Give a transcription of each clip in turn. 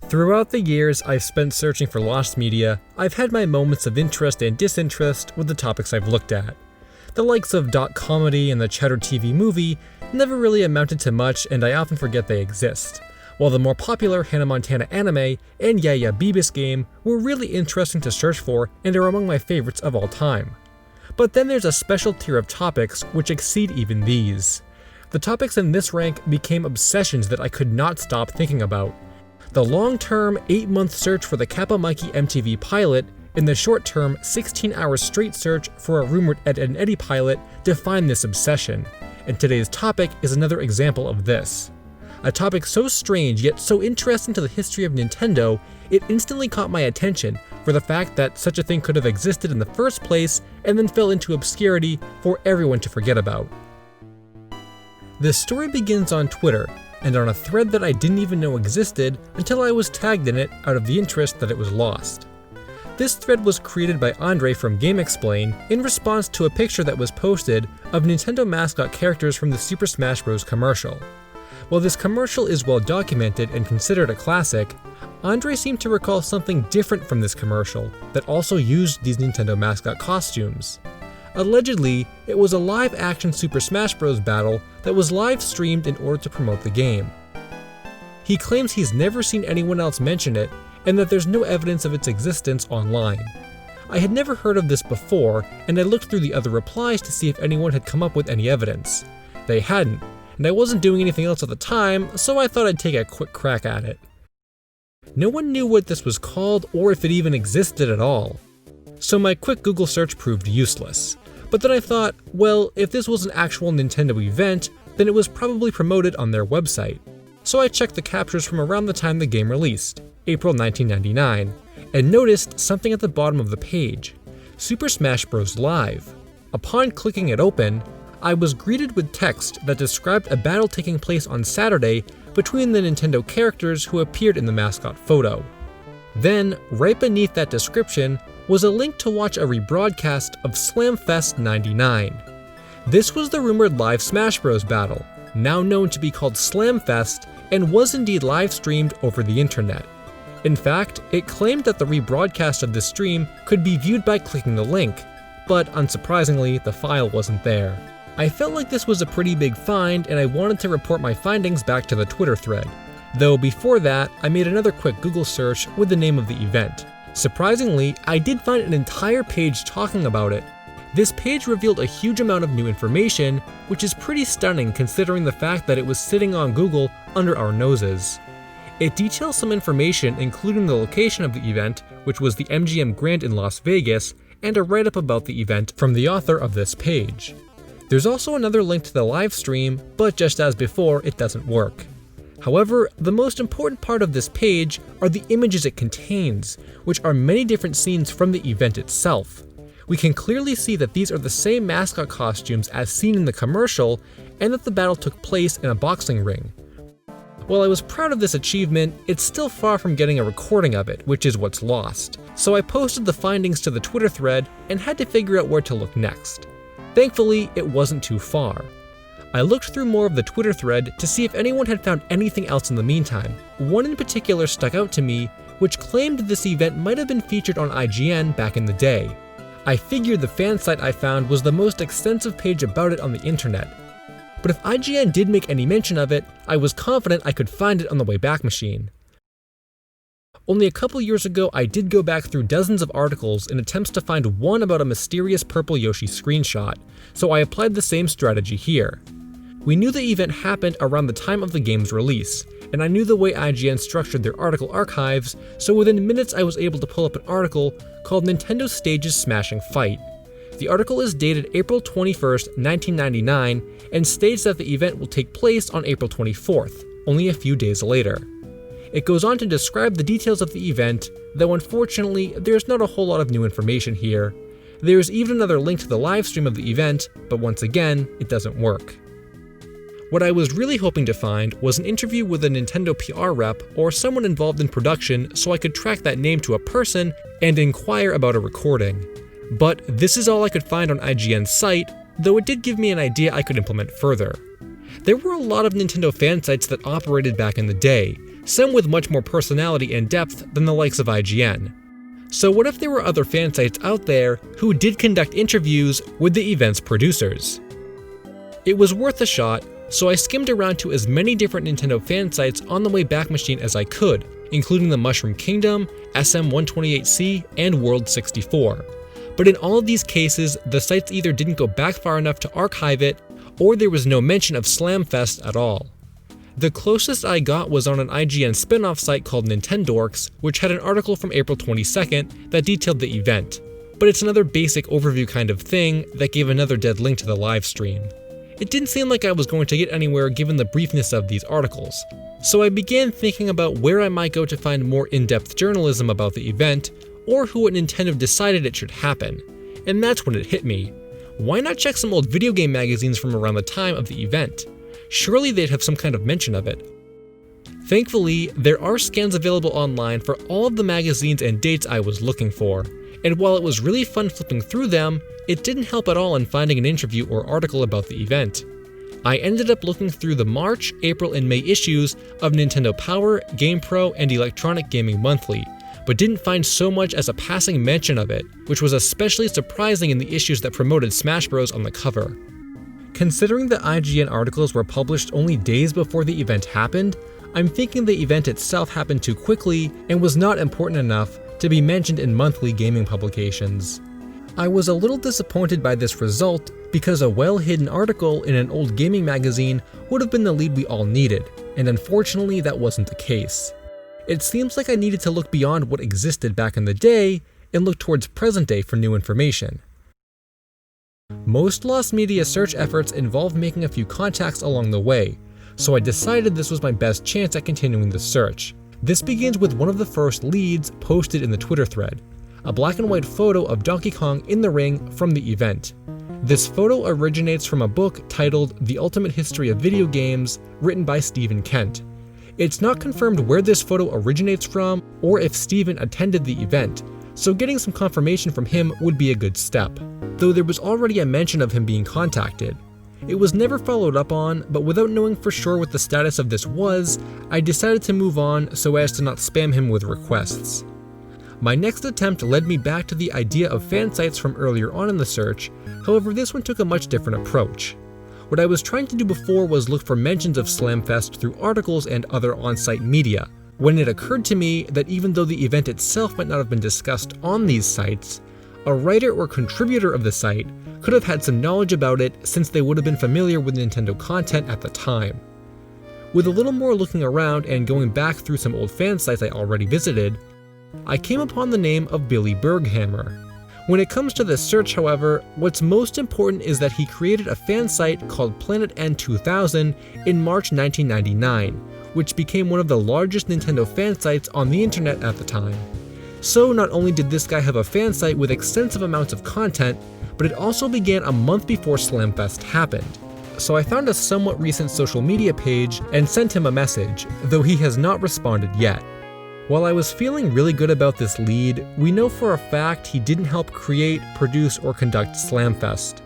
Throughout the years I've spent searching for lost media, I've had my moments of interest and disinterest with the topics I've looked at. The likes of Dot Comedy and the Cheddar TV movie never really amounted to much, and I often forget they exist, while the more popular Hannah Montana anime and Yeah Yeah Beavis game were really interesting to search for and are among my favorites of all time. But then there's a special tier of topics which exceed even these. The topics in this rank became obsessions that I could not stop thinking about. The long-term, 8-month search for the Kappa Mikey MTV pilot and the short-term, 16-hour straight search for a rumored Ed, Edd n Eddy pilot define this obsession, and today's topic is another example of this. A topic so strange yet so interesting to the history of Nintendo, it instantly caught my attention for the fact that such a thing could have existed in the first place and then fell into obscurity for everyone to forget about. This story begins on Twitter, and on a thread that I didn't even know existed until I was tagged in it out of the interest that it was lost. This thread was created by Andre from GameXplain in response to a picture that was posted of Nintendo mascot characters from the Super Smash Bros. Commercial. While this commercial is well documented and considered a classic, Andre seemed to recall something different from this commercial that also used these Nintendo mascot costumes. Allegedly, it was a live-action Super Smash Bros. Battle that was live-streamed in order to promote the game. He claims he's never seen anyone else mention it, and that there's no evidence of its existence online. I had never heard of this before, and I looked through the other replies to see if anyone had come up with any evidence. They hadn't, and I wasn't doing anything else at the time, so I thought I'd take a quick crack at it. No one knew what this was called or if it even existed at all. So my quick Google search proved useless. But then I thought, well, if this was an actual Nintendo event, then it was probably promoted on their website. So I checked the captures from around the time the game released, April 1999, and noticed something at the bottom of the page, Super Smash Bros. Live. Upon clicking it open, I was greeted with text that described a battle taking place on Saturday between the Nintendo characters who appeared in the mascot photo. Then, right beneath that description, was a link to watch a rebroadcast of Slamfest 99. This was the rumored live Smash Bros. Battle, now known to be called Slamfest, and was indeed live streamed over the internet. In fact, it claimed that the rebroadcast of this stream could be viewed by clicking the link, but unsurprisingly, the file wasn't there. I felt like this was a pretty big find, and I wanted to report my findings back to the Twitter thread. Though before that, I made another quick Google search with the name of the event. Surprisingly, I did find an entire page talking about it. This page revealed a huge amount of new information, which is pretty stunning considering the fact that it was sitting on Google under our noses. It details some information including the location of the event, which was the MGM Grand in Las Vegas, and a write-up about the event from the author of this page. There's also another link to the live stream, but just as before, it doesn't work. However, the most important part of this page are the images it contains, which are many different scenes from the event itself. We can clearly see that these are the same mascot costumes as seen in the commercial, and that the battle took place in a boxing ring. While I was proud of this achievement, it's still far from getting a recording of it, which is what's lost. So I posted the findings to the Twitter thread and had to figure out where to look next. Thankfully, it wasn't too far. I looked through more of the Twitter thread to see if anyone had found anything else in the meantime. One in particular stuck out to me, which claimed this event might have been featured on IGN back in the day. I figured the fan site I found was the most extensive page about it on the internet. But if IGN did make any mention of it, I was confident I could find it on the Wayback Machine. Only a couple years ago, I did go back through dozens of articles in attempts to find one about a mysterious purple Yoshi screenshot, so I applied the same strategy here. We knew the event happened around the time of the game's release, and I knew the way IGN structured their article archives, so within minutes I was able to pull up an article called Nintendo Stages Smashing Fight. The article is dated April 21st, 1999, and states that the event will take place on April 24th, only a few days later. It goes on to describe the details of the event, though unfortunately there's not a whole lot of new information here. There's even another link to the live stream of the event, but once again, it doesn't work. What I was really hoping to find was an interview with a Nintendo PR rep or someone involved in production so I could track that name to a person and inquire about a recording. But this is all I could find on IGN's site, though it did give me an idea I could implement further. There were a lot of Nintendo fan sites that operated back in the day, some with much more personality and depth than the likes of IGN. So what if there were other fan sites out there who did conduct interviews with the event's producers? It was worth a shot, so I skimmed around to as many different Nintendo fan sites on the Wayback Machine as I could, including the Mushroom Kingdom, SM128C, and World 64. But in all of these cases, the sites either didn't go back far enough to archive it, or there was no mention of Slamfest at all. The closest I got was on an IGN spin-off site called Nintendorks, which had an article from April 22nd that detailed the event, but it's another basic overview kind of thing that gave another dead link to the live stream. It didn't seem like I was going to get anywhere given the briefness of these articles, so I began thinking about where I might go to find more in-depth journalism about the event, or who at Nintendo decided it should happen, and that's when it hit me. Why not check some old video game magazines from around the time of the event? Surely they'd have some kind of mention of it. Thankfully, there are scans available online for all of the magazines and dates I was looking for, and while it was really fun flipping through them, it didn't help at all in finding an interview or article about the event. I ended up looking through the March, April, and May issues of Nintendo Power, GamePro, and Electronic Gaming Monthly, but didn't find so much as a passing mention of it, which was especially surprising in the issues that promoted Smash Bros. On the cover. Considering the IGN articles were published only days before the event happened, I'm thinking the event itself happened too quickly and was not important enough to be mentioned in monthly gaming publications. I was a little disappointed by this result because a well-hidden article in an old gaming magazine would have been the lead we all needed, and unfortunately that wasn't the case. It seems like I needed to look beyond what existed back in the day and look towards present day for new information. Most lost media search efforts involve making a few contacts along the way, so I decided this was my best chance at continuing the search. This begins with one of the first leads posted in the Twitter thread, a black and white photo of Donkey Kong in the ring from the event. This photo originates from a book titled The Ultimate History of Video Games, written by Stephen Kent. It's not confirmed where this photo originates from or if Stephen attended the event, so getting some confirmation from him would be a good step, though there was already a mention of him being contacted. It was never followed up on, but without knowing for sure what the status of this was, I decided to move on so as to not spam him with requests. My next attempt led me back to the idea of fan sites from earlier on in the search, however this one took a much different approach. What I was trying to do before was look for mentions of Slamfest through articles and other on-site media, when it occurred to me that even though the event itself might not have been discussed on these sites, a writer or contributor of the site could have had some knowledge about it since they would have been familiar with Nintendo content at the time. With a little more looking around and going back through some old fan sites I already visited, I came upon the name of Billy Berghammer. When it comes to this search, however, what's most important is that he created a fan site called Planet N 2000 in March 1999, which became one of the largest Nintendo fan sites on the internet at the time. So not only did this guy have a fan site with extensive amounts of content, but it also began a month before Slamfest happened. So I found a somewhat recent social media page and sent him a message, though he has not responded yet. While I was feeling really good about this lead, we know for a fact he didn't help create, produce, or conduct Slamfest.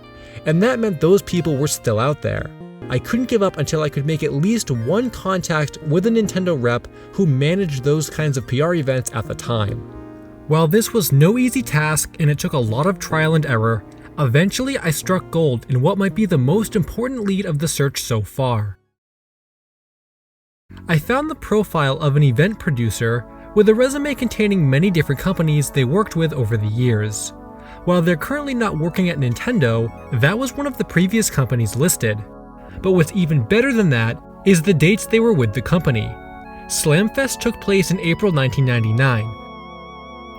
And that meant those people were still out there. I couldn't give up until I could make at least one contact with a Nintendo rep who managed those kinds of PR events at the time. While this was no easy task and it took a lot of trial and error, eventually I struck gold in what might be the most important lead of the search so far. I found the profile of an event producer with a resume containing many different companies they worked with over the years. While they're currently not working at Nintendo, that was one of the previous companies listed. But what's even better than that is the dates they were with the company. Slamfest took place in April 1999.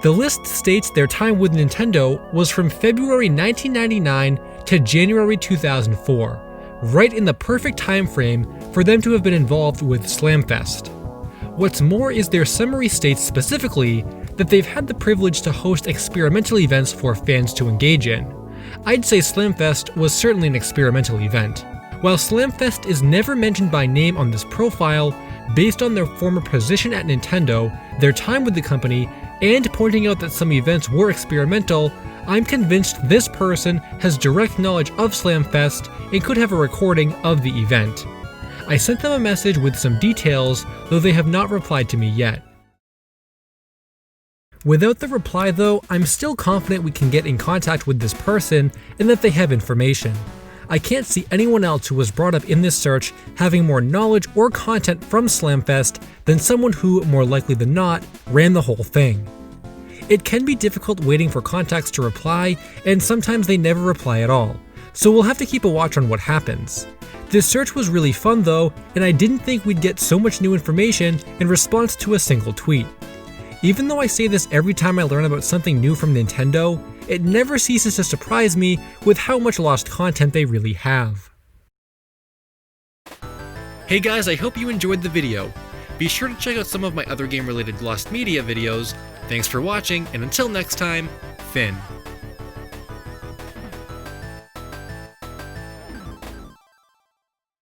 The list states their time with Nintendo was from February 1999 to January 2004, right in the perfect time frame for them to have been involved with Slamfest. What's more is their summary states specifically that they've had the privilege to host experimental events for fans to engage in. I'd say Slamfest was certainly an experimental event. While Slamfest is never mentioned by name on this profile, based on their former position at Nintendo, their time with the company, and pointing out that some events were experimental, I'm convinced this person has direct knowledge of Slamfest and could have a recording of the event. I sent them a message with some details, though they have not replied to me yet. Without the reply though, I'm still confident we can get in contact with this person and that they have information. I can't see anyone else who was brought up in this search having more knowledge or content from Slamfest than someone who, more likely than not, ran the whole thing. It can be difficult waiting for contacts to reply, and sometimes they never reply at all, so we'll have to keep a watch on what happens. This search was really fun though, and I didn't think we'd get so much new information in response to a single tweet. Even though I say this every time I learn about something new from Nintendo, it never ceases to surprise me with how much lost content they really have. Hey guys, I hope you enjoyed the video. Be sure to check out some of my other game-related lost media videos. Thanks for watching, and until next time, Finn.